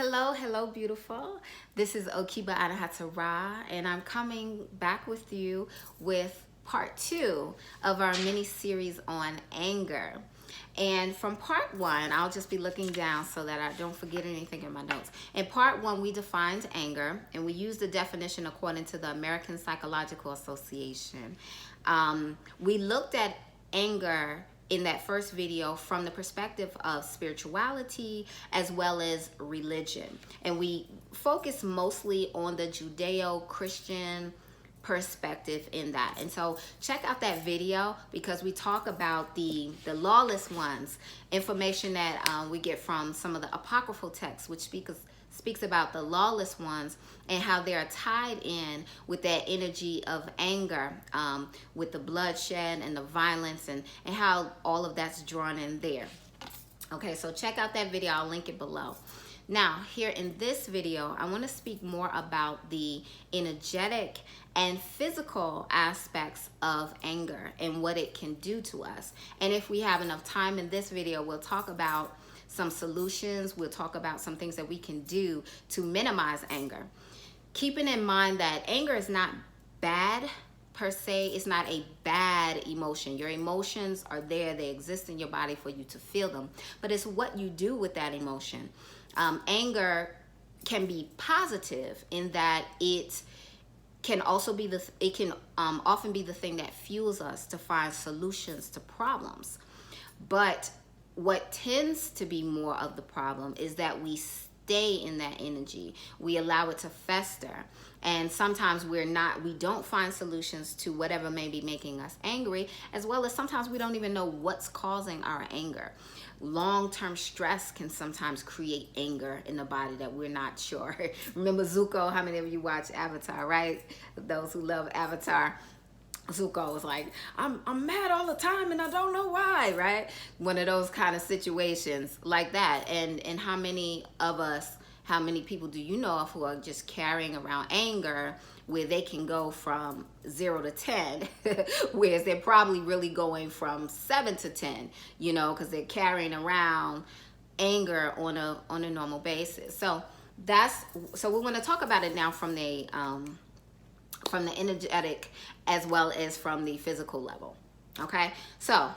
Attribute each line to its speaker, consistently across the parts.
Speaker 1: Hello, beautiful. This is OKeba Anahata Ra, and I'm coming back with you with part two of our mini series on anger. And from part one, I'll just be looking down so that I don't forget anything in my notes. In part one, we defined anger, and we used the definition according to the American Psychological Association. We looked at anger in that first video from the perspective of spirituality as well as religion. And we focus mostly on the Judeo-Christian perspective in that. And so check out that video because we talk about the lawless ones, information that we get from some of the apocryphal texts, which speaks about the lawless ones and how they are tied in with that energy of anger, with the bloodshed and the violence and how all of that's drawn in there. Okay, so check out that video. I'll link it below. Now, here in this video, I want to speak more about the energetic and physical aspects of anger and what it can do to us. And if we have enough time in this video, we'll talk about some solutions. We'll talk about some things that we can do to minimize anger. Keeping in mind that anger is not bad per se. It's not a bad emotion. Your emotions are there. They exist in your body for you to feel them. But it's what you do with that emotion. Anger can be positive in that it can also be often be the thing that fuels us to find solutions to problems. But what tends to be more of the problem is that we stay in that energy. We allow it to fester. And sometimes we don't find solutions to whatever may be making us angry, as well as sometimes we don't even know what's causing our anger. Long-term stress can sometimes create anger in the body that we're not sure. Remember Zuko? How many of you watch Avatar, right? Those who love Avatar. Zuko was like, I'm mad all the time and I don't know why, right? One of those kind of situations like that. And how many people do you know of who are just carrying around anger where they can go from 0 to 10, whereas they're probably really going from 7 to 10, you know, because they're carrying around anger on a normal basis. So we want to talk about it now from the energetic as well as from the physical level. Okay, so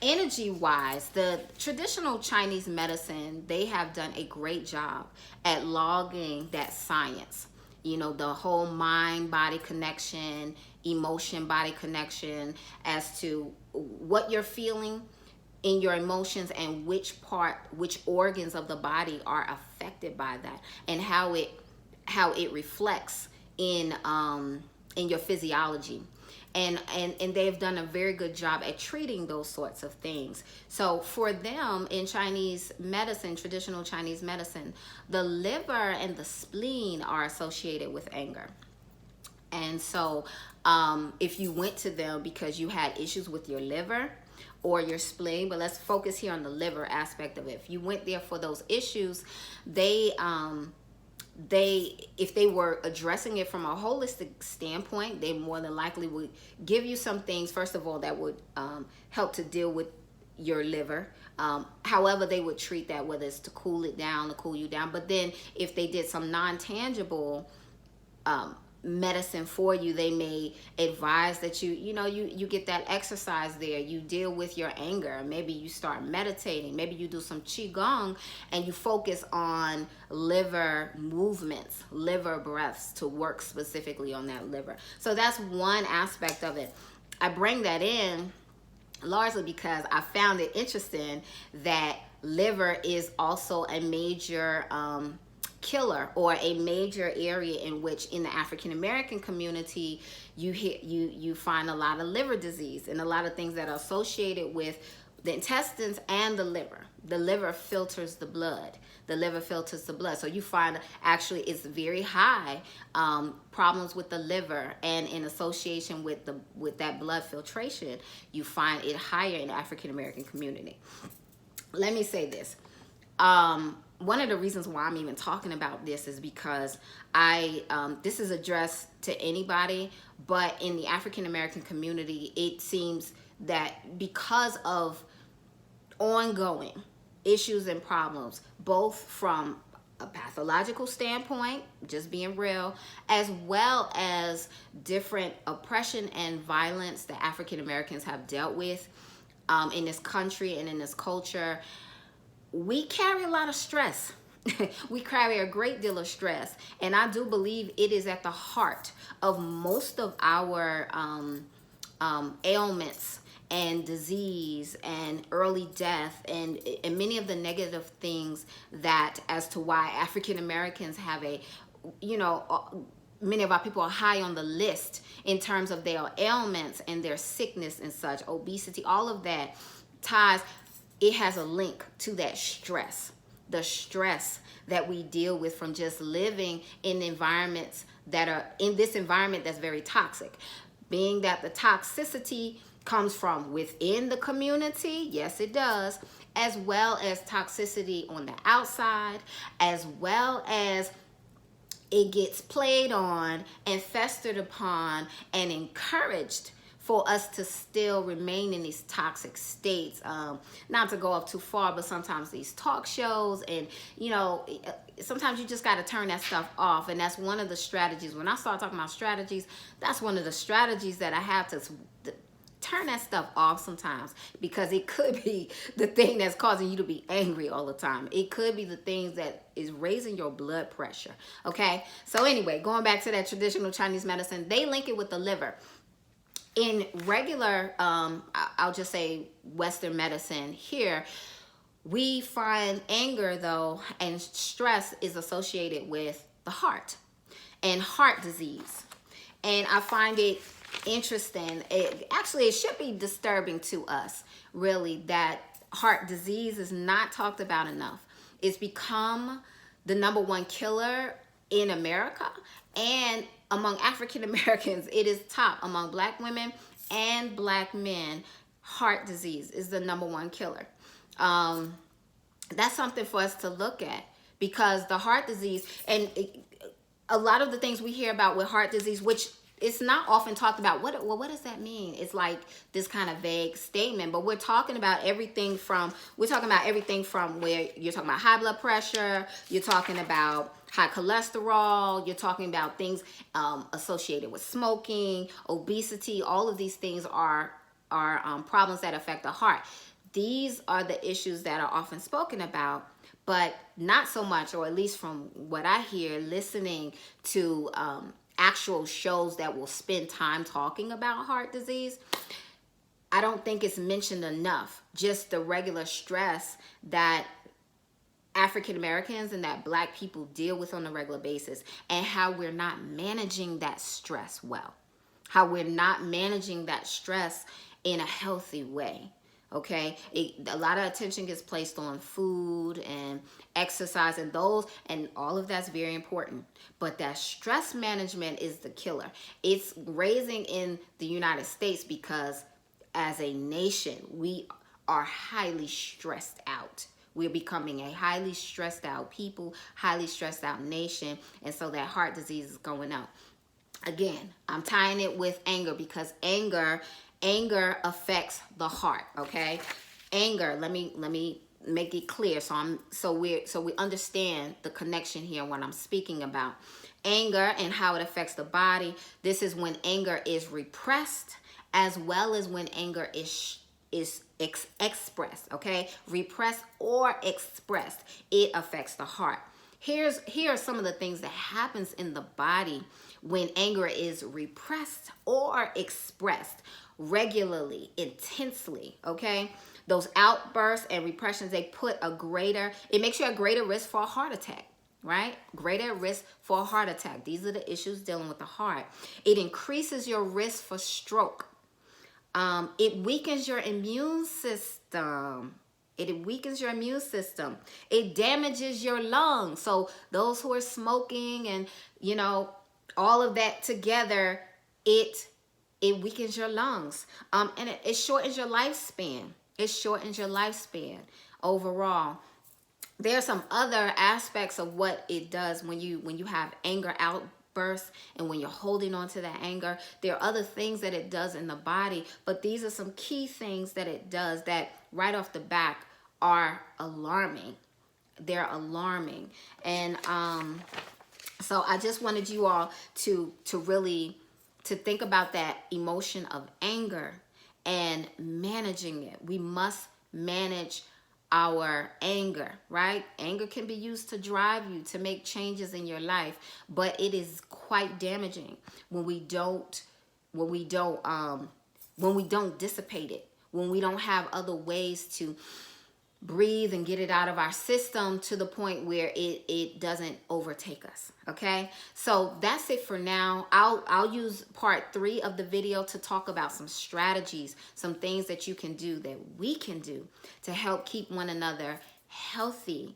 Speaker 1: energy wise, the traditional Chinese medicine, they have done a great job at logging that science, you know, the whole mind body connection, emotion body connection, as to what you're feeling in your emotions and which organs of the body are affected by that, and how it reflects in your physiology. And they've done a very good job at treating those sorts of things. So for them, in Chinese medicine, traditional Chinese medicine, the liver and the spleen are associated with anger. And so if you went to them because you had issues with your liver or your spleen, but let's focus here on the liver aspect of it. If you went there for those issues, if they were addressing it from a holistic standpoint, they more than likely would give you some things, first of all, that would help to deal with your liver. However they would treat that, whether it's to cool it down, to cool you down. But then if they did some non-tangible medicine for you, they may advise that you get that exercise there, you deal with your anger, maybe you start meditating, maybe you do some qigong and you focus on liver movements, liver breaths to work specifically on that liver. So that's one aspect of it. I bring that in largely because I found it interesting that liver is also a major killer, or a major area in which in the African American community you find a lot of liver disease and a lot of things that are associated with the intestines and the liver. The liver filters the blood. The liver filters the blood. So you find actually it's very high problems with the liver, and in association with that blood filtration, you find it higher in the African American community. Let me say this. One of the reasons why I'm even talking about this is because this is addressed to anybody, but in the African American community, it seems that because of ongoing issues and problems, both from a pathological standpoint, just being real, as well as different oppression and violence that African Americans have dealt with in this country and in this culture. We carry a lot of stress. We carry a great deal of stress, and I do believe it is at the heart of most of our ailments and disease and early death and many of the negative things that as to why African Americans have a, many of our people are high on the list in terms of their ailments and their sickness and such, obesity, all of that ties. It has a link to that stress, the stress that we deal with from just living in environments that are in this environment that's very toxic, being that the toxicity comes from within the community. Yes, it does, as well as toxicity on the outside, as well as it gets played on and festered upon and encouraged for us to still remain in these toxic states. Not to go up too far, but sometimes these talk shows and, sometimes you just got to turn that stuff off. And that's one of the strategies. When I start talking about strategies, that's one of the strategies that I have to turn that stuff off sometimes, because it could be the thing that's causing you to be angry all the time. It could be the things that is raising your blood pressure. Okay. So anyway, going back to that traditional Chinese medicine, they link it with the liver. In regular, I'll just say Western medicine here, we find anger though and stress is associated with the heart and heart disease. And I find it interesting. It should be disturbing to us, really, that heart disease is not talked about enough. It's become the #1 killer in America, and among African Americans, it is top. Among Black women and Black men, heart disease is the #1 killer. That's something for us to look at, because the heart disease and a lot of the things we hear about with heart disease, which it's not often talked about. What does that mean? It's like this kind of vague statement, but we're talking about everything from where you're talking about high blood pressure, you're talking about high cholesterol, you're talking about things associated with smoking, obesity. All of these things are problems that affect the heart. These are the issues that are often spoken about, but not so much, or at least from what I hear, listening to actual shows that will spend time talking about heart disease, I don't think it's mentioned enough. Just the regular stress that African Americans and that Black people deal with on a regular basis, and how we're not managing that stress well, how we're not managing that stress in a healthy way. Okay, a lot of attention gets placed on food and exercise and all of that's very important. But that stress management is the killer. It's raising in the United States because as a nation, we are highly stressed out. We're becoming a highly stressed out people, highly stressed out nation. And so that heart disease is going up. Again, I'm tying it with anger because anger affects the heart. Okay, anger. Let me make it clear so we understand the connection here. What I'm speaking about, anger and how it affects the body. This is when anger is repressed, as well as when anger is expressed. Okay, repressed or expressed, it affects the heart. Here are some of the things that happens in the body when anger is repressed or expressed regularly, intensely. Okay, those outbursts and repressions, it makes you a greater risk for a heart attack, right? Greater risk for a heart attack. These are the issues dealing with the heart. It increases your risk for stroke. It weakens your immune system. It damages your lungs. So those who are smoking and, all of that together, it weakens your lungs. And it shortens your lifespan. Overall. There are some other aspects of what it does when you have anger outbursts and when you're holding on to that anger. There are other things that it does in the body, but these are some key things that it does that right off the back are alarming. they're alarming. And so I just wanted you all to really to think about that emotion of anger and managing it. We must manage our anger, right? Anger can be used to drive you to make changes in your life, but it is quite damaging when we don't dissipate it, when we don't have other ways to breathe and get it out of our system to the point where it doesn't overtake us. Okay, so that's it for now. I'll use part 3 of the video to talk about some strategies, some things that you can do, that we can do, to help keep one another healthy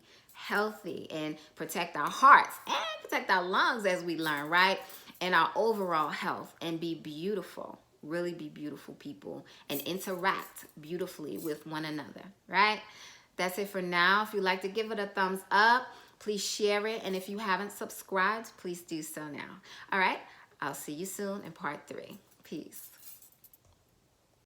Speaker 1: and protect our hearts and protect our lungs as we learn, right? And our overall health, and be beautiful, really be beautiful people, and interact beautifully with one another, right? That's it for now. If you'd like to give it a thumbs up, please share it. And if you haven't subscribed, please do so now. All right, I'll see you soon in part 3. Peace.